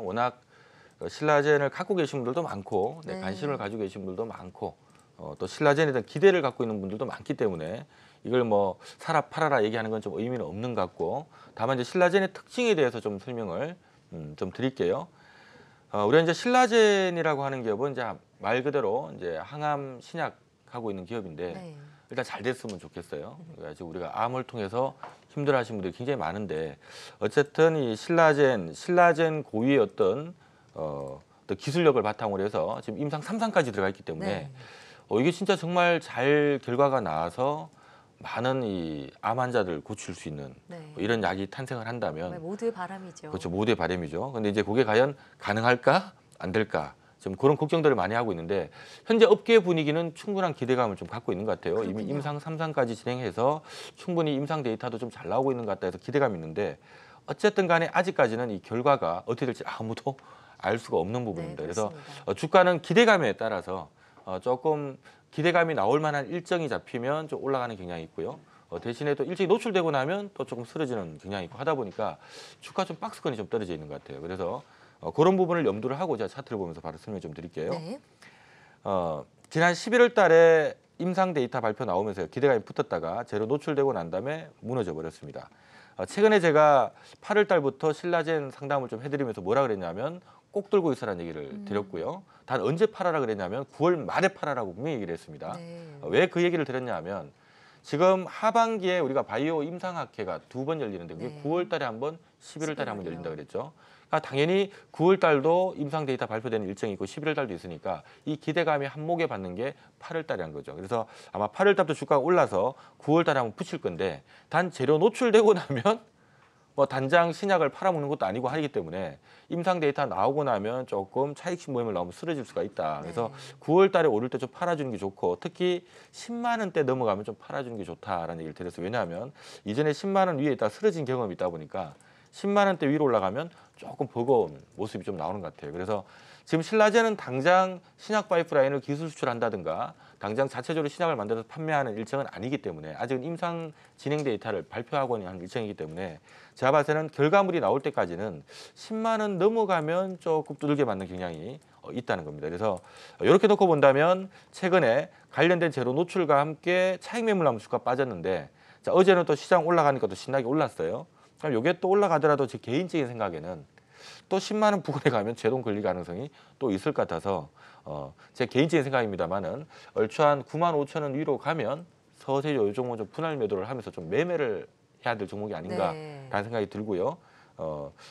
워낙 신라젠을 갖고 계신 분들도 많고 네. 관심을 가지고 계신 분들도 많고 또 신라젠에 대한 기대를 갖고 있는 분들도 많기 때문에 이걸 뭐 사라 팔아라 얘기하는 건 좀 의미는 없는 것 같고, 다만 이제 신라젠의 특징에 대해서 좀 설명을 좀 드릴게요. 우리가 이제 신라젠이라고 하는 기업은 이제 말 그대로 이제 항암 신약하고 있는 기업인데 네. 일단 잘 됐으면 좋겠어요. 그래서 우리가 암을 통해서 힘들어하시는 분들이 굉장히 많은데, 어쨌든 이 신라젠 고유의 어떤 기술력을 바탕으로 해서 지금 임상 3상까지 들어가 있기 때문에 네. 이게 진짜 정말 잘 결과가 나와서 많은 이 암 환자들 고칠 수 있는 네. 이런 약이 탄생을 한다면, 정말 모두의 바람이죠. 그렇죠, 모두의 바람이죠. 근데 이제 그게 과연 가능할까 안 될까, 지금 그런 걱정들을 많이 하고 있는데, 현재 업계 분위기는 충분한 기대감을 좀 갖고 있는 것 같아요. 그렇군요. 이미 임상 3상까지 진행해서 충분히 임상 데이터도 좀 잘 나오고 있는 것 같다 해서 기대감이 있는데, 어쨌든 간에 아직까지는 이 결과가 어떻게 될지 아무도 알 수가 없는 부분입니다. 네, 그래서 그렇습니다. 주가는 기대감에 따라서 조금 기대감이 나올 만한 일정이 잡히면 좀 올라가는 경향이 있고요. 대신에 또 일정이 노출되고 나면 또 조금 쓰러지는 경향이 있고 하다 보니까 주가 좀 박스권이 좀 떨어져 있는 것 같아요. 그래서 그런 부분을 염두를 하고 제가 차트를 보면서 바로 설명 좀 드릴게요. 네. 지난 11월 달에 임상 데이터 발표 나오면서 기대감이 붙었다가 재료 노출되고 난 다음에 무너져 버렸습니다. 최근에 제가 8월 달부터 신라젠 상담을 좀 해드리면서 뭐라 그랬냐면 꼭 들고 있으라는 얘기를 드렸고요. 단 언제 팔아라 그랬냐면 9월 말에 팔아라고 분명히 얘기를 했습니다. 네. 왜 그 얘기를 드렸냐 하면 지금 하반기에 우리가 바이오 임상학회가 2번 열리는데 그게 네. 9월 달에 한 번, 11월 달에 한 번 11월이요. 열린다 그랬죠. 그러니까 당연히 9월 달도 임상 데이터 발표되는 일정이 있고 11월 달도 있으니까 이 기대감이 한몫에 받는 게 8월 달이란 거죠. 그래서 아마 8월 달부터 주가가 올라서 9월 달에 한번 붙일 건데, 단 재료 노출되고 나면 뭐 단장 신약을 팔아먹는 것도 아니고 하기 때문에 임상 데이터 나오고 나면 조금 차익 모임을 나오면 쓰러질 수가 있다. 그래서 네. 9월 달에 오를 때 좀 팔아주는 게 좋고, 특히 10만 원대 넘어가면 좀 팔아주는 게 좋다라는 얘기를 드렸어요. 왜냐하면 이전에 10만 원 위에 있다 쓰러진 경험이 있다 보니까 10만 원대 위로 올라가면 조금 버거운 모습이 좀 나오는 것 같아요. 그래서 지금 신라젠은 당장 신약 파이프라인을 기술 수출한다든가 당장 자체적으로 신약을 만들어서 판매하는 일정은 아니기 때문에, 아직은 임상 진행 데이터를 발표하고 있는 일정이기 때문에 제가 봤을 때는 결과물이 나올 때까지는 10만 원 넘어가면 조금 두들겨 맞는 경향이 있다는 겁니다. 그래서 이렇게 놓고 본다면 최근에 관련된 재료 노출과 함께 차익 매물 남수가 빠졌는데, 자, 어제는 또 시장 올라가니까 또 신나게 올랐어요. 그럼 이게 또 올라가더라도 제 개인적인 생각에는 또 10만 원 부근에 가면 제동 걸릴 가능성이 또 있을 것 같아서 제 개인적인 생각입니다만은 얼추 한 9만 5천 원 위로 가면 서서히 요 종목 좀 분할 매도를 하면서 좀 매매를 해야 될 종목이 아닌가라는 네. 생각이 들고요.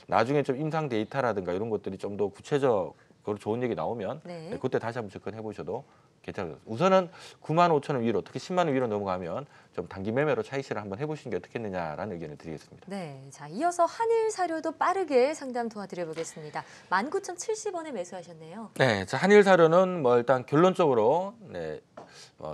나중에 좀 임상 데이터라든가 이런 것들이 좀 더 구체적으로 좋은 얘기 나오면 네. 그때 다시 한번 접근해 보셔도 괜찮아요. 우선은 9만 5천 원 위로, 특히 10만 원 위로 넘어가면 좀 단기 매매로 차익 실을 한번 해보시는 게 어떻겠느냐라는 의견을 드리겠습니다. 네. 자, 이어서 한일 사료도 빠르게 상담 도와드려 보겠습니다. 19,070원에 매수하셨네요. 네, 자, 한일 사료는 뭐 일단 결론적으로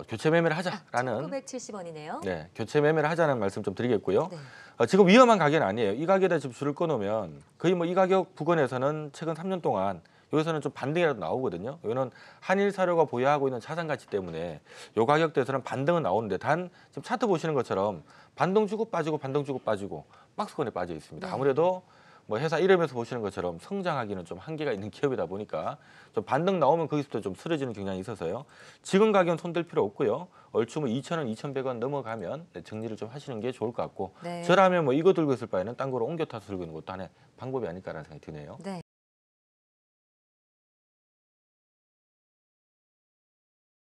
교체 매매를 하자라는 1,970원이네요. 교체 매매를 하자는 말씀 좀 드리겠고요. 네. 지금 위험한 가격은 아니에요. 이 가격에다 지금 줄을 꺼놓으면 거의 뭐 이 가격 부근에서는 최근 3년 동안 여기서는 좀 반등이라도 나오거든요. 이거는 한일 사료가 보유하고 있는 자산 가치 때문에 이 가격대에서는 반등은 나오는데, 단 지금 차트 보시는 것처럼 반등 주고 빠지고 반등 주고 빠지고 박스권에 빠져 있습니다. 네. 아무래도 뭐 회사 이름에서 보시는 것처럼 성장하기는 좀 한계가 있는 기업이다 보니까 좀 반등 나오면 거기서부터 좀 쓰러지는 경향이 있어서요. 지금 가격은 손댈 필요 없고요. 얼추 뭐 2,000원, 2,100원 넘어가면 정리를 좀 하시는 게 좋을 것 같고, 네. 저라면 뭐 이거 들고 있을 바에는 딴 거로 옮겨 타서 들고 있는 것도 하나의 방법이 아닐까라는 생각이 드네요. 네.